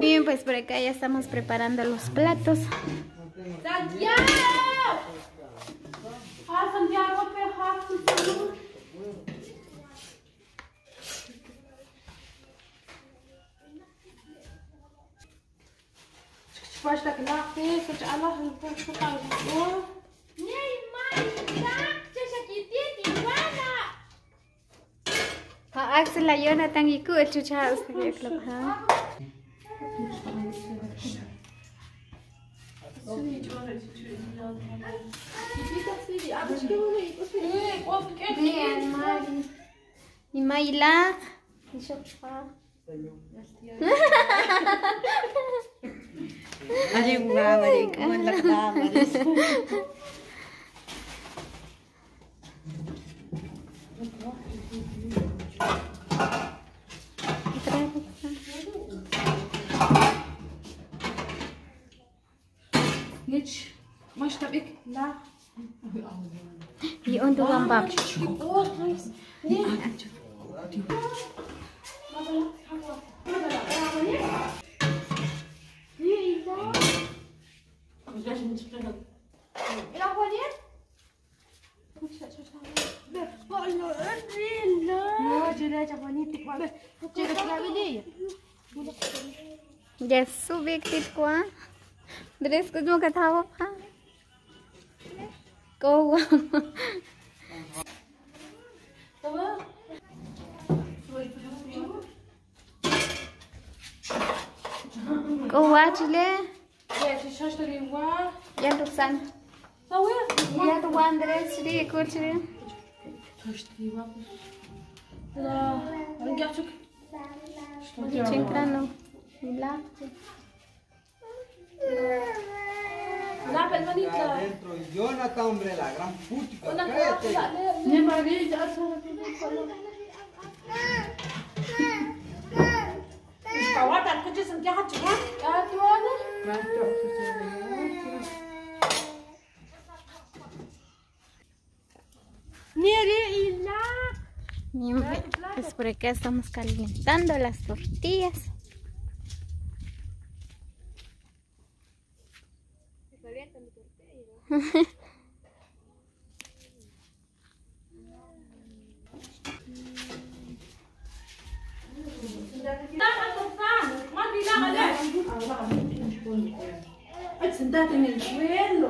Bien, pues por acá ya estamos preparando los platos. Axel la Jonathan y ku el chucha usted club ha. Y Mayla y Shopfa. Aje jugaba como en la cama. Nici mă ștabik la Y on tu bambak. Ya subik tit kwa. Dress ko jo kathawa pha. Cô cô quá chị lê em được sẵn em được ăn đấy chị đi cô chị đi Chinkrano la la pelmanita dentro Jonathan, hombre, la gran putica. ne Maria Kawatan ko dyan sa jahat siya. Ito ano? Pues por acá estamos calentando las tortillas. Sentate nel suelo.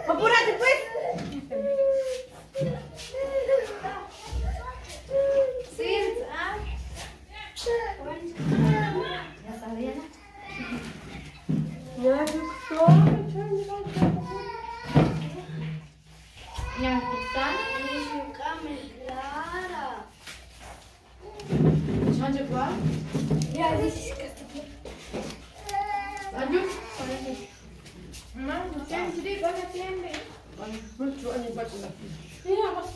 Apurate! Ja, das ist so. Ja, dann. Schauen qua? Ja, das ist Andiamo. Ma non senti di cosa tieni? Ma non so ogni volta. Ja, was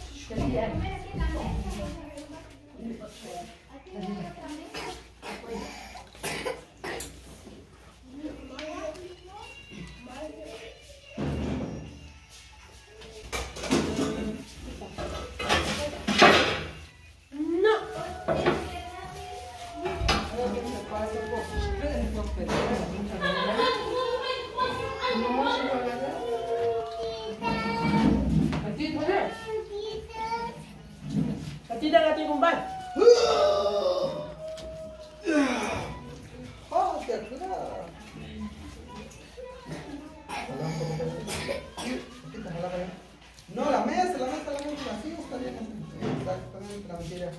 No, la mesa, así está bien. Exactamente, la mentira.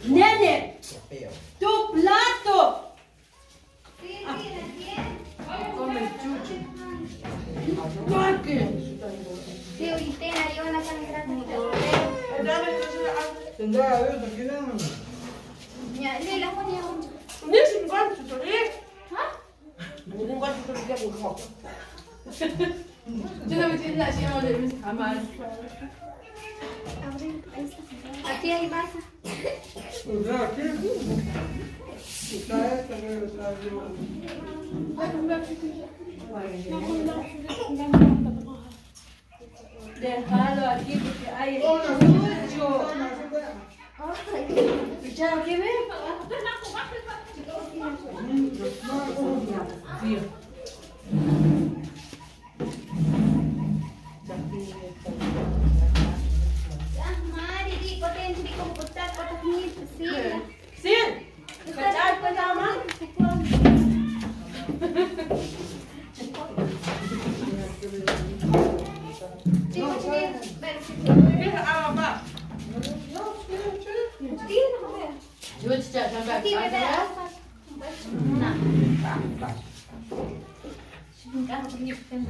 Nene, tu plato. Come ciucci. Guarda. Sí, ahorita yo una tan grande. Tendrá a ver, tranquila. Ya, le la ponía un. Niks in warm te doen, hè? Moet in warm te doen, ik heb een grap. Toen heb ik dit laatst helemaal in mijn kamer. Aquí hay masa. Está aquí. Está esta, está Déjalo aquí porque hay mucho. ¿Ya lo que ve? Mari, di potensi di komputer kotak ni sih. Sim! Kacau, kacau, mak. Kita apa? Coba cicak sampai atas. Nah. Sebentar penyipkan.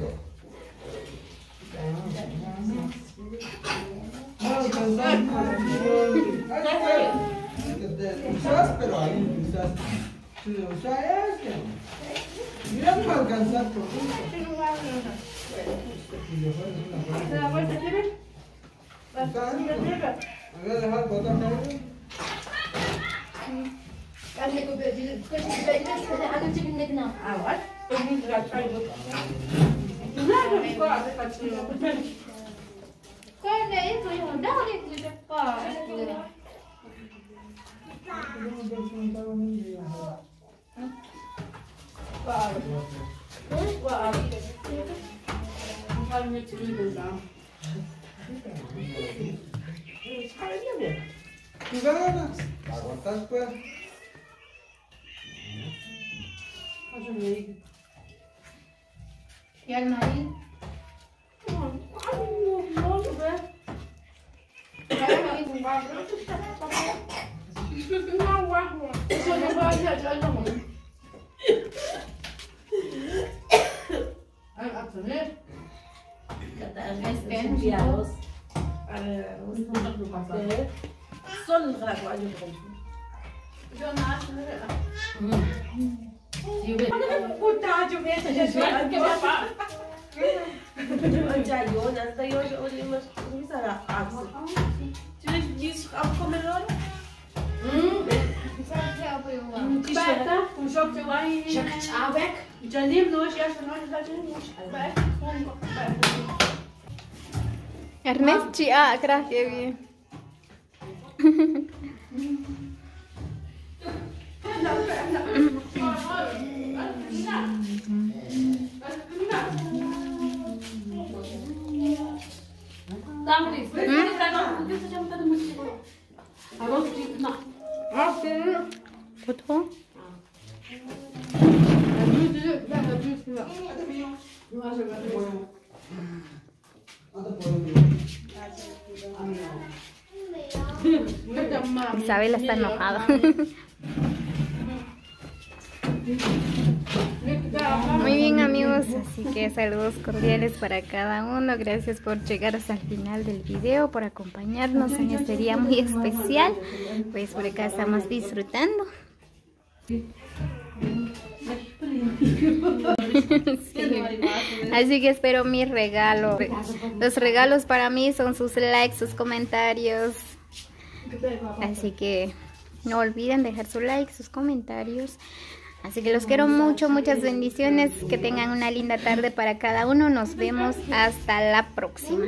Usas, pero ahí usas. Si lo usas, mira, no va a alcanzar por gusto. ¿Se da vuelta, Silvia? Voy a dejar botar todo. Anne ko böyle böyle anne cebinde ne var? Önüm biraz kaydı. Nerede bu arada kaçıyor? Quando é isso, eu não ligo de fora. ¿Tú ganas? ¿Aguantas pues? E al marido? Ernest Cia, grazie. Foto? Isabela está enojada. Muy bien, amigos, así que saludos cordiales para cada uno. Gracias por llegar hasta el final del video, por acompañarnos en este día muy especial. Pues por acá estamos disfrutando. Sí. Así que espero mi regalo. Los regalos para mí son sus likes, sus comentarios. Así que no olviden dejar su like, sus comentarios. Así que los quiero mucho, muchas bendiciones. Que tengan una linda tarde para cada uno. Nos vemos hasta la próxima.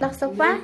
¿La sopa?